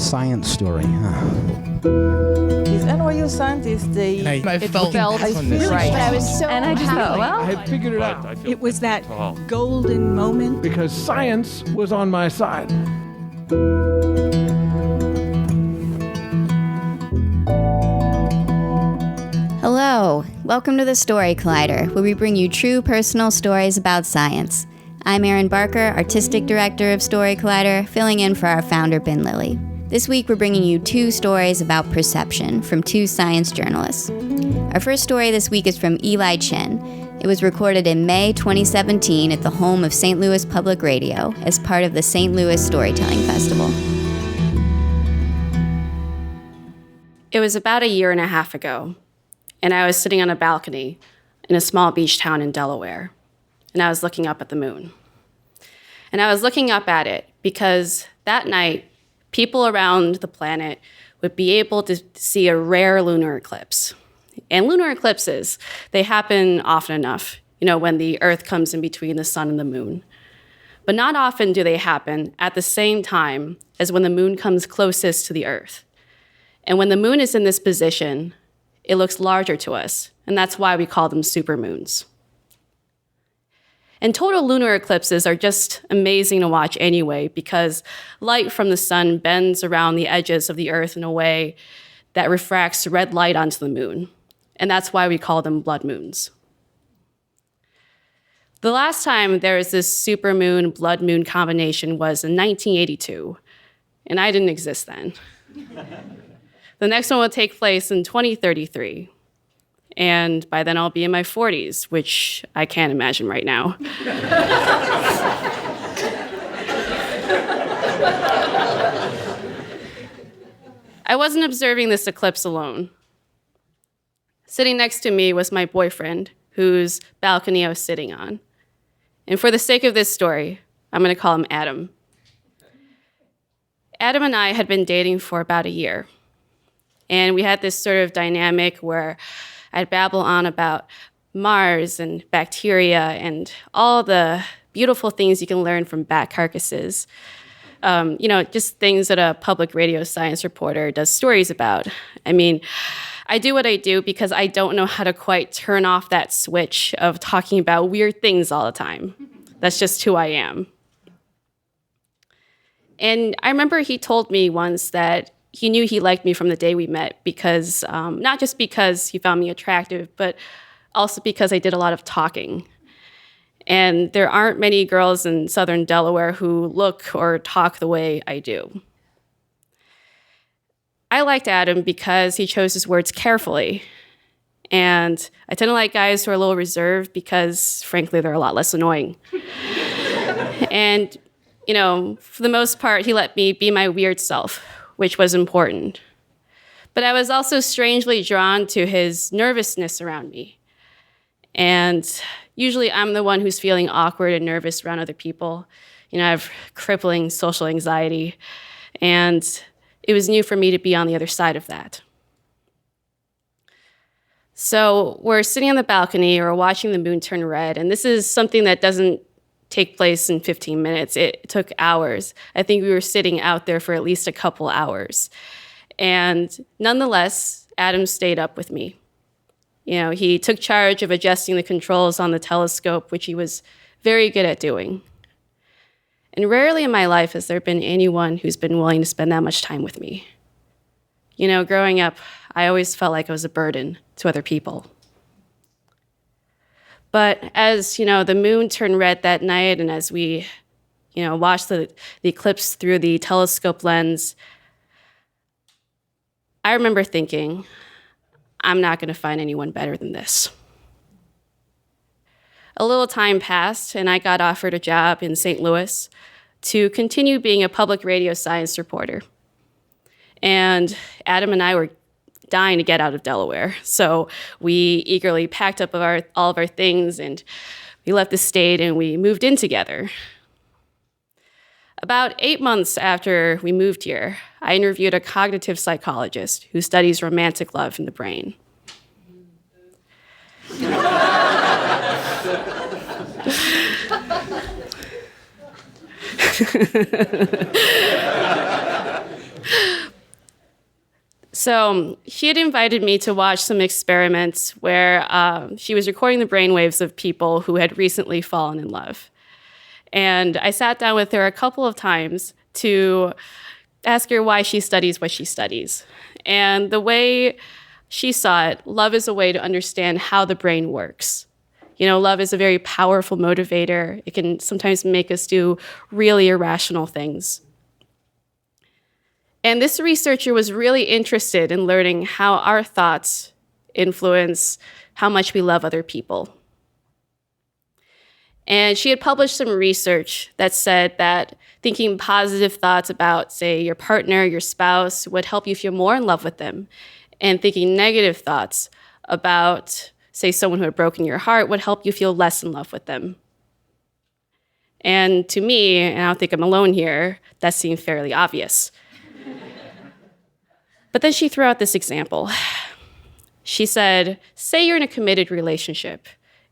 science story, huh? These NYU scientists, I felt right. I was so And I just thought, well, I had figured it out It was that golden moment. because science was on my side. Hello, welcome to the Story Collider, where we bring you true personal stories about science. I'm Erin Barker, Artistic Director of Story Collider, filling in for our founder, Ben Lilly. This week, we're bringing you two stories about perception from two science journalists. Our first story this week is from Eli Chen. It was recorded in May 2017 at the home of St. Louis Public Radio as part of the St. Louis Storytelling Festival. It was about a year and a half ago, and I was sitting on a balcony in a small beach town in Delaware, and I was looking up at the moon. And I was looking up at it because that night, people around the planet would be able to see a rare lunar eclipse. And lunar eclipses, they happen often enough, when the Earth comes in between the sun and the moon. But not often do they happen at the same time as when the moon comes closest to the Earth. And when the moon is in this position, it looks larger to us, and that's why we call them supermoons. And total lunar eclipses are just amazing to watch anyway, because light from the sun bends around the edges of the Earth in a way that refracts red light onto the moon. And that's why we call them blood moons. The last time there was this supermoon, blood moon combination was in 1982, and I didn't exist then. The next one will take place in 2033. And by then I'll be in my 40s, which I can't imagine right now. I wasn't observing this eclipse alone. Sitting next to me was my boyfriend, whose balcony I was sitting on. And for the sake of this story, I'm going to call him Adam. Adam and I had been dating for about a year. And we had this sort of dynamic where I'd babble on about Mars and bacteria and all the beautiful things you can learn from bat carcasses. Just things that a public radio science reporter does stories about. I mean, I do what I do because I don't know how to quite turn off that switch of talking about weird things all the time. That's just who I am. And I remember he told me once that he knew he liked me from the day we met because, not just because he found me attractive, but also because I did a lot of talking. And there aren't many girls in southern Delaware who look or talk the way I do. I liked Adam because he chose his words carefully. And I tend to like guys who are a little reserved because, frankly, they're a lot less annoying. And, for the most part, he let me be my weird self, which was important. But I was also strangely drawn to his nervousness around me. And usually I'm the one who's feeling awkward and nervous around other people. I have crippling social anxiety. And it was new for me to be on the other side of that. So we're sitting on the balcony or watching the moon turn red. And this is something that doesn't take place in 15 minutes. It took hours. I think we were sitting out there for at least a couple hours. And nonetheless, Adam stayed up with me. He took charge of adjusting the controls on the telescope, which he was very good at doing. And rarely in my life has there been anyone who's been willing to spend that much time with me. Growing up, I always felt like I was a burden to other people. But as, the moon turned red that night, and as we, watched the eclipse through the telescope lens, I remember thinking, I'm not going to find anyone better than this. A little time passed, and I got offered a job in St. Louis to continue being a public radio science reporter. And Adam and I were dying to get out of Delaware. So we eagerly packed up all of our things and we left the state and we moved in together. About 8 months after we moved here, I interviewed a cognitive psychologist who studies romantic love in the brain. So she had invited me to watch some experiments where she was recording the brainwaves of people who had recently fallen in love. And I sat down with her a couple of times to ask her why she studies what she studies. And the way she saw it, love is a way to understand how the brain works. You know, love is a very powerful motivator. It can sometimes make us do really irrational things. And this researcher was really interested in learning how our thoughts influence how much we love other people. And she had published some research that said that thinking positive thoughts about, say, your partner, your spouse, would help you feel more in love with them. And thinking negative thoughts about, say, someone who had broken your heart would help you feel less in love with them. And to me, and I don't think I'm alone here, that seemed fairly obvious. But then she threw out this example. She said, say you're in a committed relationship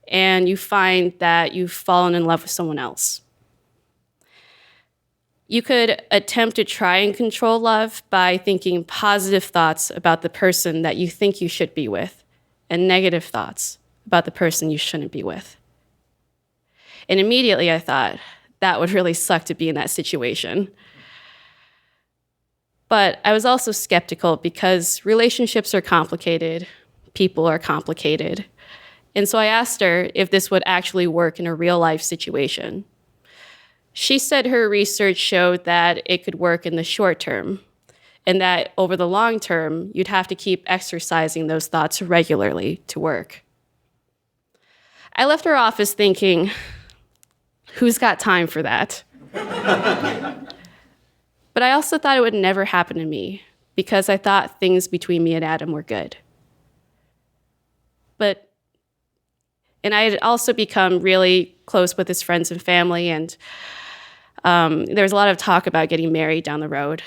and you find that you've fallen in love with someone else. You could attempt to try and control love by thinking positive thoughts about the person that you think you should be with and negative thoughts about the person you shouldn't be with. And immediately I thought, that would really suck to be in that situation. But I was also skeptical because relationships are complicated, people are complicated. And so I asked her if this would actually work in a real life situation. She said her research showed that it could work in the short term, and that over the long term, you'd have to keep exercising those thoughts regularly to work. I left her office thinking, who's got time for that? But I also thought it would never happen to me because I thought things between me and Adam were good. And I had also become really close with his friends and family, and there was a lot of talk about getting married down the road.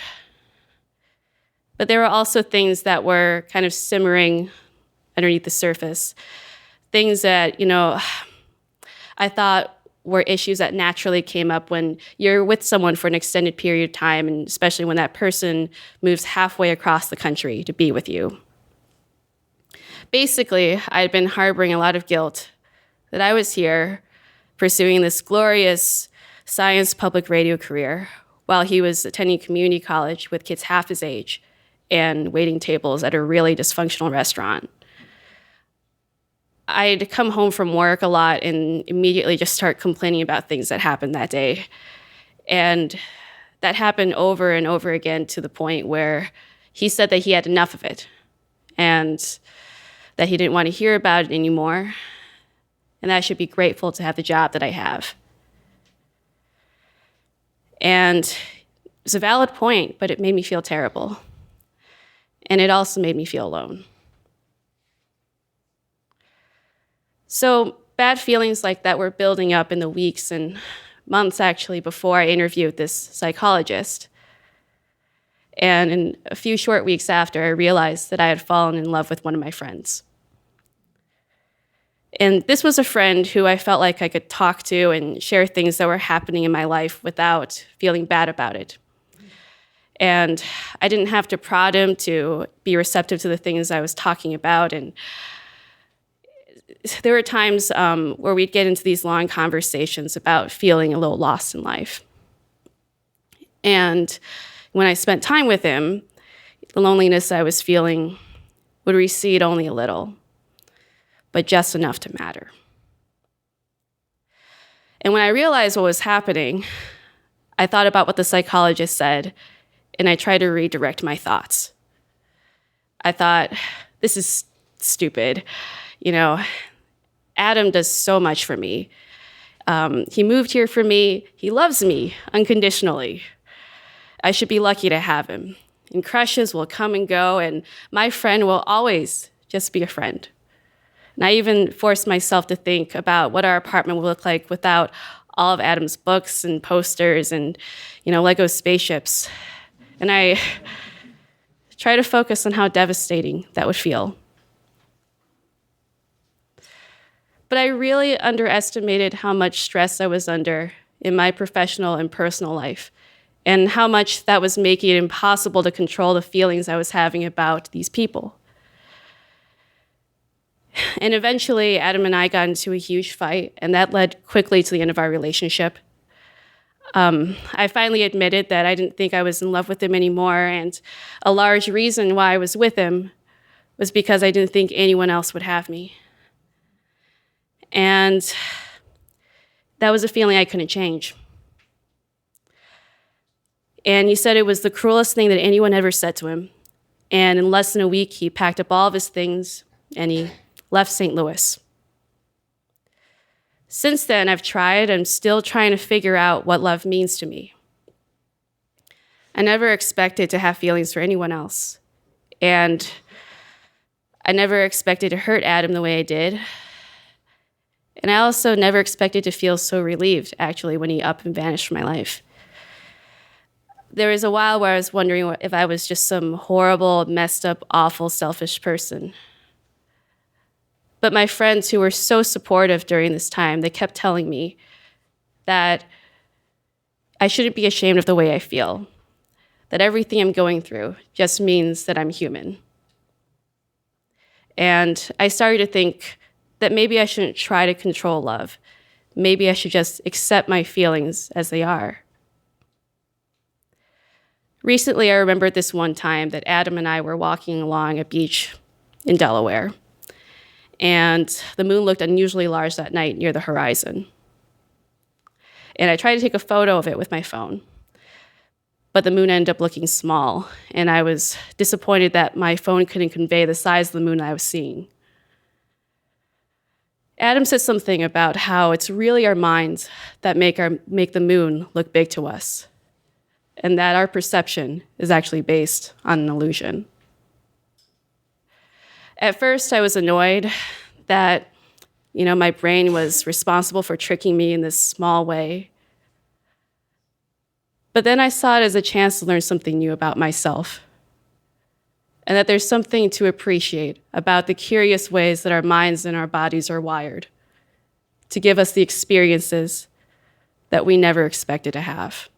But there were also things that were kind of simmering underneath the surface. Things that, I thought were issues that naturally came up when you're with someone for an extended period of time, and especially when that person moves halfway across the country to be with you. Basically, I had been harboring a lot of guilt that I was here pursuing this glorious science public radio career while he was attending community college with kids half his age and waiting tables at a really dysfunctional restaurant. I'd come home from work a lot and immediately just start complaining about things that happened that day. And that happened over and over again to the point where he said that he had enough of it and that he didn't want to hear about it anymore, and that I should be grateful to have the job that I have. And it was a valid point, but it made me feel terrible. And it also made me feel alone. So bad feelings like that were building up in the weeks and months actually before I interviewed this psychologist. And in a few short weeks after, I realized that I had fallen in love with one of my friends. And this was a friend who I felt like I could talk to and share things that were happening in my life without feeling bad about it. And I didn't have to prod him to be receptive to the things I was talking about. And there were times where we'd get into these long conversations about feeling a little lost in life. And when I spent time with him, the loneliness I was feeling would recede only a little, but just enough to matter. And when I realized what was happening, I thought about what the psychologist said, and I tried to redirect my thoughts. I thought, this is stupid. Adam does so much for me. He moved here for me. He loves me unconditionally. I should be lucky to have him. And crushes will come and go, and my friend will always just be a friend. And I even forced myself to think about what our apartment would look like without all of Adam's books and posters and, Lego spaceships. And I try to focus on how devastating that would feel. But I really underestimated how much stress I was under in my professional and personal life and how much that was making it impossible to control the feelings I was having about these people. And eventually, Adam and I got into a huge fight, and that led quickly to the end of our relationship. I finally admitted that I didn't think I was in love with him anymore, and a large reason why I was with him was because I didn't think anyone else would have me. And that was a feeling I couldn't change. And he said it was the cruelest thing that anyone ever said to him. And in less than a week, he packed up all of his things and he left St. Louis. Since then, I've tried. I'm still trying to figure out what love means to me. I never expected to have feelings for anyone else. And I never expected to hurt Adam the way I did. And I also never expected to feel so relieved, actually, when he up and vanished from my life. There was a while where I was wondering if I was just some horrible, messed up, awful, selfish person. But my friends who were so supportive during this time, they kept telling me that I shouldn't be ashamed of the way I feel, that everything I'm going through just means that I'm human. And I started to think that maybe I shouldn't try to control love. Maybe I should just accept my feelings as they are. Recently, I remembered this one time that Adam and I were walking along a beach in Delaware, and the moon looked unusually large that night near the horizon. And I tried to take a photo of it with my phone, but the moon ended up looking small, and I was disappointed that my phone couldn't convey the size of the moon I was seeing. Adam said something about how it's really our minds that make the moon look big to us, and that our perception is actually based on an illusion. At first, I was annoyed that, my brain was responsible for tricking me in this small way. But then I saw it as a chance to learn something new about myself, and that there's something to appreciate about the curious ways that our minds and our bodies are wired to give us the experiences that we never expected to have.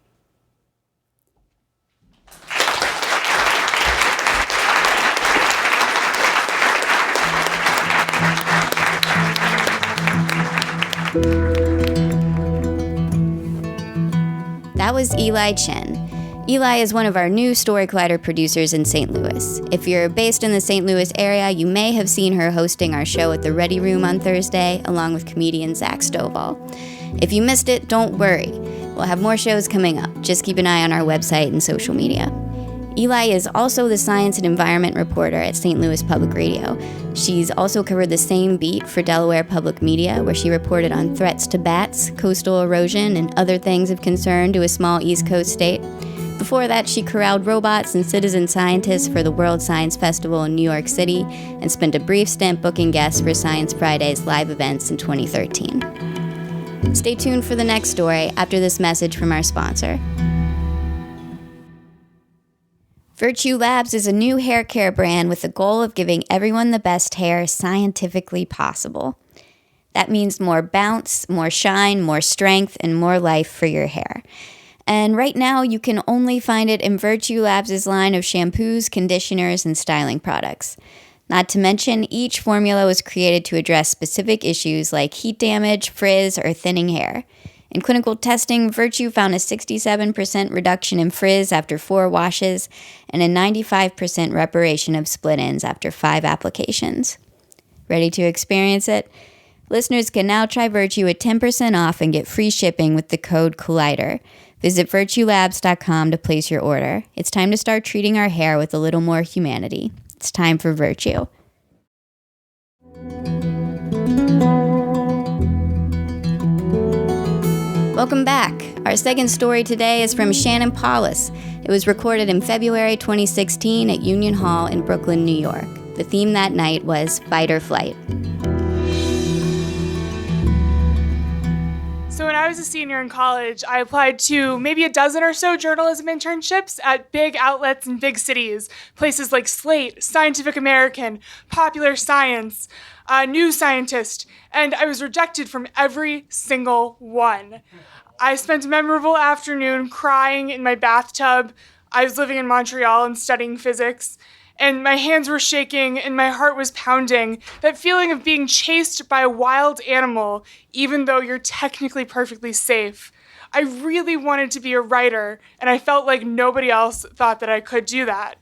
That was Eli Chen. Eli is one of our new Story Collider producers in St. Louis. If you're based in the St. Louis area, you may have seen her hosting our show at the Ready Room on Thursday, along with comedian Zach Stovall. If you missed it, don't worry. We'll have more shows coming up. Just keep an eye on our website and social media. Eli is also the science and environment reporter at St. Louis Public Radio. She's also covered the same beat for Delaware Public Media, where she reported on threats to bats, coastal erosion, and other things of concern to a small East Coast state. Before that, she corralled robots and citizen scientists for the World Science Festival in New York City and spent a brief stint booking guests for Science Friday's live events in 2013. Stay tuned for the next story after this message from our sponsor. Virtue Labs is a new hair care brand with the goal of giving everyone the best hair scientifically possible. That means more bounce, more shine, more strength, and more life for your hair. And right now, you can only find it in Virtue Labs' line of shampoos, conditioners, and styling products. Not to mention, each formula was created to address specific issues like heat damage, frizz, or thinning hair. In clinical testing, Virtue found a 67% reduction in frizz after 4 washes and a 95% reparation of split ends after 5 applications. Ready to experience it? Listeners can now try Virtue at 10% off and get free shipping with the code Collider. Visit virtuelabs.com to place your order. It's time to start treating our hair with a little more humanity. It's time for Virtue. Welcome back. Our second story today is from Shannon Palus. It was recorded in February 2016 at Union Hall in Brooklyn, New York. The theme that night was fight or flight. So when I was a senior in college, I applied to maybe a dozen or so journalism internships at big outlets in big cities, places like Slate, Scientific American, Popular Science, New Scientist, and I was rejected from every single one. I spent a memorable afternoon crying in my bathtub. I was living in Montreal and studying physics, and my hands were shaking and my heart was pounding. That feeling of being chased by a wild animal, even though you're technically perfectly safe. I really wanted to be a writer, and I felt like nobody else thought that I could do that.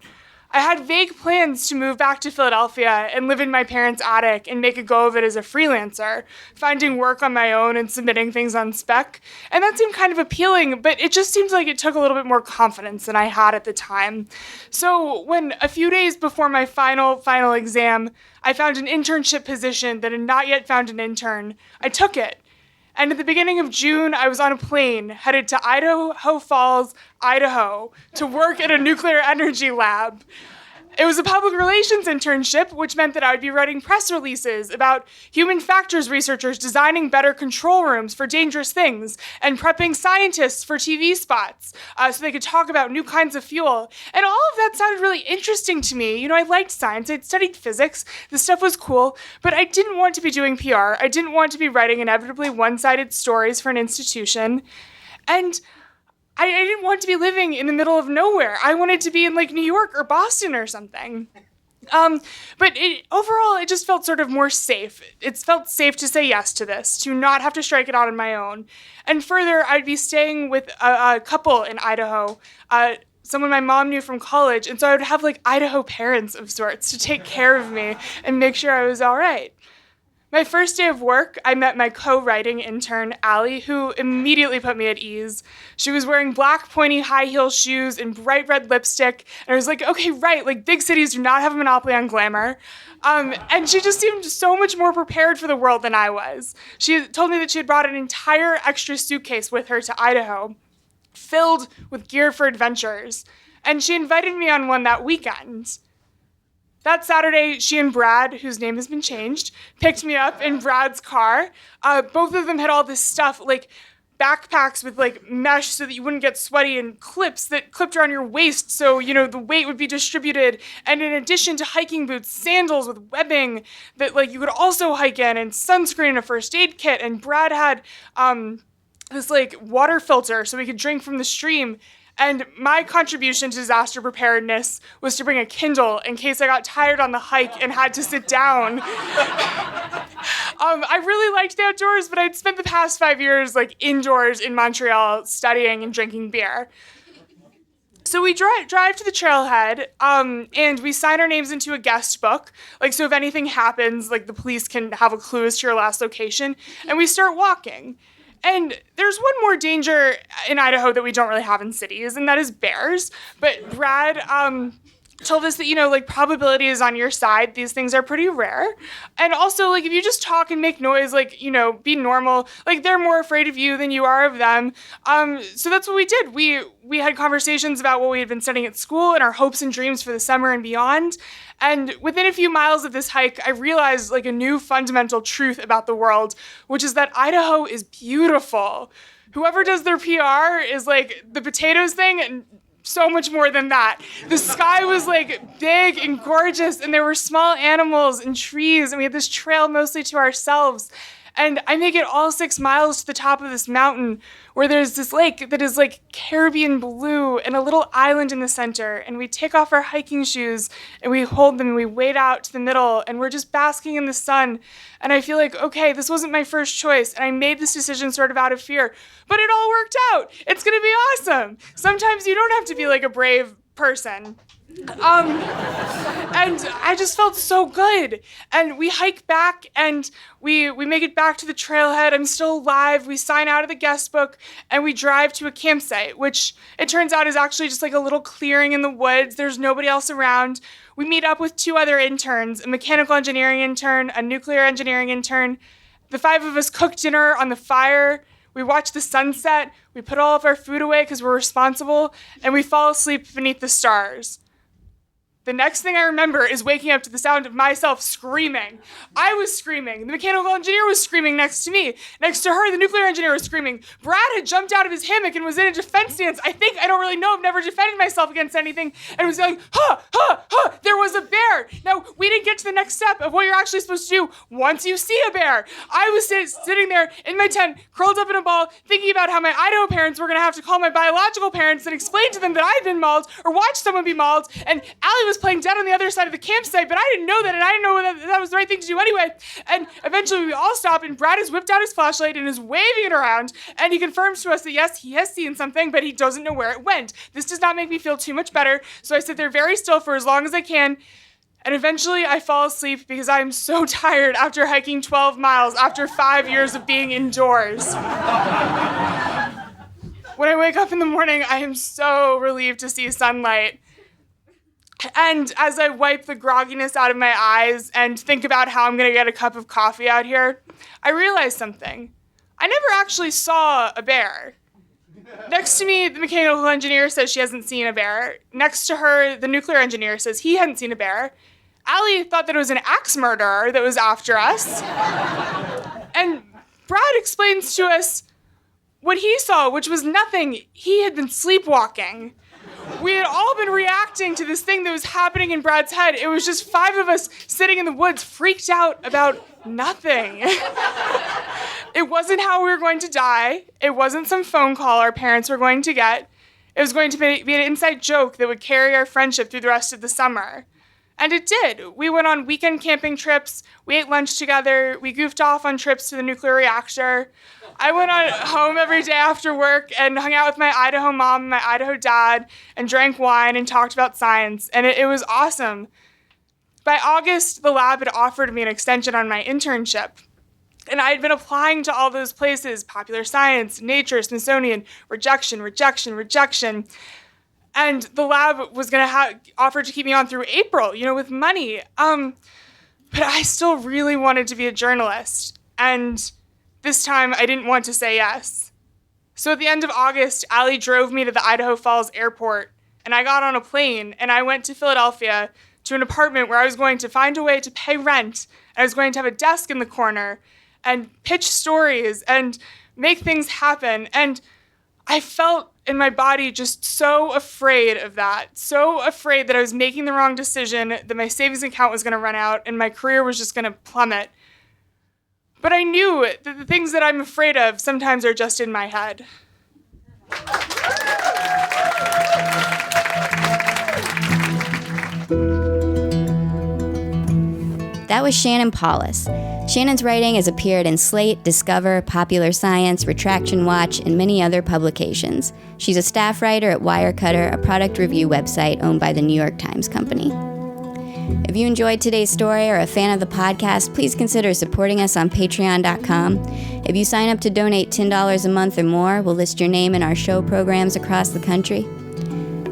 I had vague plans to move back to Philadelphia and live in my parents' attic and make a go of it as a freelancer, finding work on my own and submitting things on spec. And that seemed kind of appealing, but it just seemed like it took a little bit more confidence than I had at the time. So when a few days before my final exam, I found an internship position that had not yet found an intern, I took it. And at the beginning of June, I was on a plane headed to Idaho Falls, Idaho, to work at a nuclear energy lab. It was a public relations internship, which meant that I would be writing press releases about human factors researchers designing better control rooms for dangerous things and prepping scientists for TV spots so they could talk about new kinds of fuel. And all of that sounded really interesting to me. You know, I liked science. I'd studied physics. This stuff was cool. But I didn't want to be doing PR. I didn't want to be writing inevitably one-sided stories for an institution. And I didn't want to be living in the middle of nowhere. I wanted to be in like New York or Boston or something. But overall, it just felt sort of more safe. It felt safe to say yes to this, to not have to strike it out on my own. And further, I'd be staying with a couple in Idaho, someone my mom knew from college, and so I would have like Idaho parents of sorts to take care of me and make sure I was all right. My first day of work, I met my co-writing intern, Allie, who immediately put me at ease. She was wearing black pointy high heel shoes and bright red lipstick, and I was like, okay, right, like big cities do not have a monopoly on glamour. And she just seemed so much more prepared for the world than I was. She told me that she had brought an entire extra suitcase with her to Idaho, filled with gear for adventures, and she invited me on one that weekend. That Saturday, she and Brad, whose name has been changed, picked me up in Brad's car. Both of them had all this stuff, like backpacks with like mesh so that you wouldn't get sweaty, and clips that clipped around your waist so, you know, the weight would be distributed. And in addition to hiking boots, sandals with webbing that like you could also hike in, and sunscreen and a first aid kit. And Brad had this like water filter so we could drink from the stream. And my contribution to disaster preparedness was to bring a Kindle in case I got tired on the hike and had to sit down. I really liked the outdoors, but I'd spent the past 5 years like indoors in Montreal studying and drinking beer. So we drive to the trailhead, and we sign our names into a guest book. Like, so if anything happens, like the police can have a clue as to your last location, and we start walking. And there's one more danger in Idaho that we don't really have in cities, and that is bears. But Brad told us that, you know, like probability is on your side. These things are pretty rare. And also, like, if you just talk and make noise, like, you know, be normal, like they're more afraid of you than you are of them. So that's what we did. We had conversations about what we had been studying at school and our hopes and dreams for the summer and beyond. And within a few miles of this hike, I realized like a new fundamental truth about the world, which is that Idaho is beautiful. Whoever does their PR is like the potatoes thing and so much more than that. The sky was like big and gorgeous, and there were small animals and trees, and we had this trail mostly to ourselves. And I make it all 6 miles to the top of this mountain where there's this lake that is like Caribbean blue and a little island in the center. And we take off our hiking shoes and we hold them and we wade out to the middle and we're just basking in the sun. And I feel like, okay, this wasn't my first choice. And I made this decision sort of out of fear, but it all worked out. It's going to be awesome. Sometimes you don't have to be like a brave person. And I just felt so good. And we hike back and we make it back to the trailhead. I'm still alive. We sign out of the guest book and we drive to a campsite, which it turns out is actually just like a little clearing in the woods. There's nobody else around. We meet up with 2 other interns, a mechanical engineering intern, a nuclear engineering intern. The 5 of us cook dinner on the fire. We watch the sunset. We put all of our food away because we're responsible, and we fall asleep beneath the stars. The next thing I remember is waking up to the sound of myself screaming. I was screaming. The mechanical engineer was screaming next to me. Next to her, the nuclear engineer was screaming. Brad had jumped out of his hammock and was in a defense stance. I don't really know. I've never defended myself against anything. And was yelling, ha, ha, ha, there was a bear. Now, we didn't get to the next step of what you're actually supposed to do once you see a bear. I was sitting there in my tent, curled up in a ball, thinking about how my Idaho parents were going to have to call my biological parents and explain to them that I'd been mauled or watched someone be mauled. And Allie was playing dead on the other side of the campsite, but I didn't know that, and I didn't know that was the right thing to do anyway. And eventually we all stop, and Brad has whipped out his flashlight and is waving it around, and he confirms to us that yes, he has seen something, but he doesn't know where it went. This does not make me feel too much better, so I sit there very still for as long as I can, and eventually I fall asleep because I am so tired after hiking 12 miles after 5 years of being indoors. When I wake up in the morning, I am so relieved to see sunlight. And as I wipe the grogginess out of my eyes and think about how I'm going to get a cup of coffee out here, I realize something. I never actually saw a bear. Next to me, the mechanical engineer says she hasn't seen a bear. Next to her, the nuclear engineer says he hadn't seen a bear. Allie thought that it was an axe murderer that was after us. And Brad explains to us what he saw, which was nothing. He had been sleepwalking. We had all been reacting to this thing that was happening in Brad's head. It was just 5 of us sitting in the woods, freaked out about nothing. It wasn't how we were going to die. It wasn't some phone call our parents were going to get. It was going to be an inside joke that would carry our friendship through the rest of the summer. And it did. We went on weekend camping trips. We ate lunch together. We goofed off on trips to the nuclear reactor. I went home every day after work and hung out with my Idaho mom and my Idaho dad and drank wine and talked about science. And it was awesome. By August, the lab had offered me an extension on my internship. And I had been applying to all those places, Popular Science, Nature, Smithsonian, rejection. And the lab was going to offer to keep me on through April, with money. But I still really wanted to be a journalist. And this time, I didn't want to say yes. So at the end of August, Allie drove me to the Idaho Falls airport, and I got on a plane, and I went to Philadelphia to an apartment where I was going to find a way to pay rent. I was going to have a desk in the corner and pitch stories and make things happen. And I felt in my body just so afraid of that, so afraid that I was making the wrong decision, that my savings account was going to run out, and my career was just going to plummet. But I knew that the things that I'm afraid of sometimes are just in my head. That was Shannon Palus. Shannon's writing has appeared in Slate, Discover, Popular Science, Retraction Watch, and many other publications. She's a staff writer at Wirecutter, a product review website owned by the New York Times Company. If you enjoyed today's story or are a fan of the podcast, please consider supporting us on patreon.com. If you sign up to donate $10 a month or more, we'll list your name in our show programs across the country.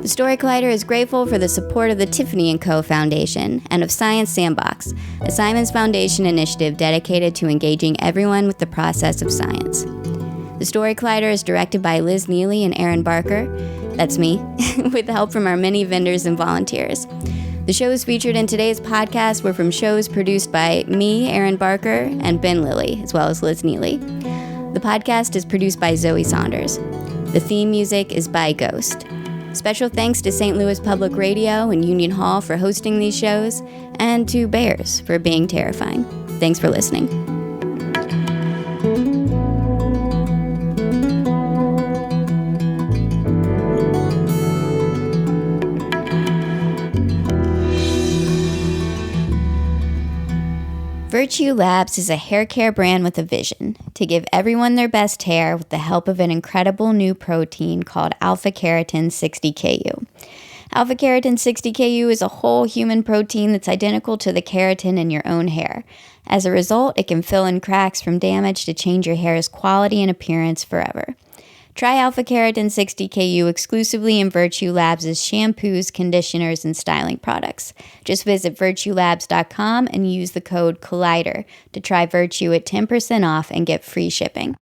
The Story Collider is grateful for the support of the Tiffany & Co. Foundation and of Science Sandbox, a Simons Foundation initiative dedicated to engaging everyone with the process of science. The Story Collider is directed by Liz Neely and Aaron Barker, that's me, with help from our many vendors and volunteers. The shows featured in today's podcast were from shows produced by me, Aaron Barker, and Ben Lilly, as well as Liz Neely. The podcast is produced by Zoe Saunders. The theme music is by Ghost. Special thanks to St. Louis Public Radio and Union Hall for hosting these shows, and to bears for being terrifying. Thanks for listening. WHYY Labs is a hair care brand with a vision to give everyone their best hair with the help of an incredible new protein called alpha-keratin 60KU. Alpha-keratin 60KU is a whole human protein that's identical to the keratin in your own hair. As a result, it can fill in cracks from damage to change your hair's quality and appearance forever. Try alpha-keratin 60KU exclusively in WHYY Labs' shampoos, conditioners, and styling products. Just visit WHYYLabs.com and use the code COLLIDER to try WHYY at 10% off and get free shipping.